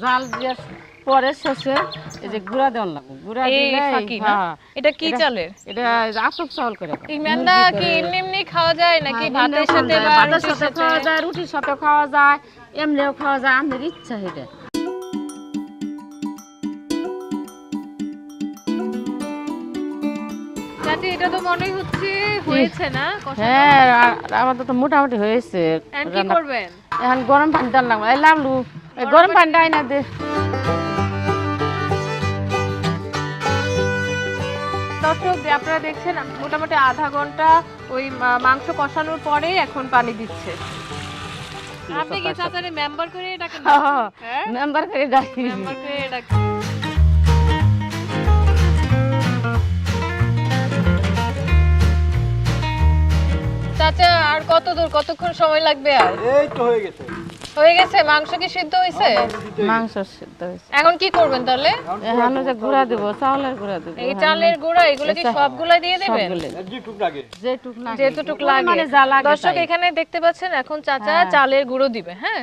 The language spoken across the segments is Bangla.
জাল দিয়ে পরে শেষে এই যে গুঁড়া দেওয়ার লাগবে গুঁড়া দিলে এটা কি চালের? এটা আতপ চাউল করে ইমানদা কি এমনি খাওয়া যায় নাকি ভাতের সাথে বা ভাতের রুটির সাথে সাথে? খাওয়া যায়, রুটির সাথে খাওয়া যায়, এমনিও খাওয়া যায়, আমাদের ইচ্ছা এটা। চাচি এটা তো মনেই হচ্ছে হয়েছে না কষানো? হ্যাঁ আমাদের তো মোটামুটি হয়েছে। এখন কি করবেন? এখন গরম পানি দেওয়ার লাগবে। এই লামলু গরম পানিটা আইনা দে। দর্শক আপনারা দেখছেন মোটামুটি আধা ঘন্টা ওই মাংস কষানোর পরে এখন পানি দিচ্ছে। আপনি কি চাচারে মেম্বার করে ডাকেন? হ্যাঁ মেম্বার করে ডাকি। মেম্বার করে ডাকেন। চাচা আর কত দূর, কতক্ষণ সময় লাগবে? আর এই তো হয়ে গেছে। হয়ে গেছে? মাংস কি সিদ্ধ হয়েছে? মাংস সিদ্ধ হয়েছে। এখন কি করবেন তাহলে? এখন যে গুঁড়া দেব, চাউলের গুঁড়া দেব। এই চালের গুঁড়া এগুলো কি সবগুলা দিয়ে দিবেন? যেটুক লাগে। যেটুক লাগে। মানে যা লাগে দর্শক তাই। এখানে দেখতে পাচ্ছেন এখন চাচা চালের গুঁড়ো দিবে। হ্যাঁ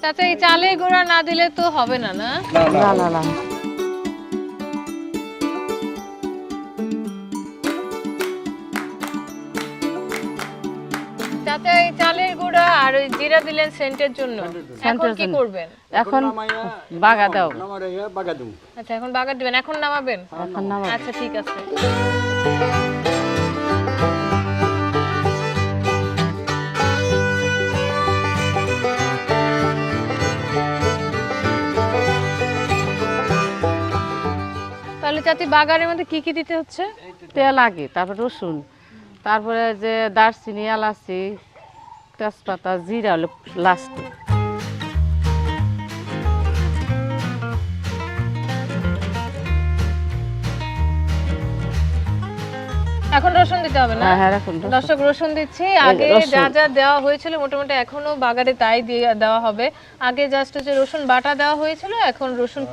চাচা এই চালের গুঁড়া না দিলে তো হবে না, না? না না না। চাচা এই চালের গুঁড়া আর ওই জিরা দিলেন সেন্টের জন্য, এখন কি করবেন? এখন বাগা দাও। নামাইয়া বাগা দেব। আচ্ছা এখন বাগার দিবেন, এখন নামাবেন? এখন নামা। আচ্ছা ঠিক আছে। তাহলে চাচি বাগারের মধ্যে কি কি দিতে হচ্ছে? তেল আগে, তারপর রসুন, তারপরে যে দারচিনি, এলাচি, তেজপাতা, জিরা হলো লাস্টে। এখন রসুন দিতে হবে না? হ্যাঁ এখন দর্শক রসুন দিচ্ছি। আগে রসুন। যা যা দেওয়া হয়েছিল মোটামুটি এখনো বাগারে তাই দিয়ে দেওয়া হবে। আগে জাস্ট হচ্ছে রসুন বাটা দেওয়া হয়েছিল, এখন রসুন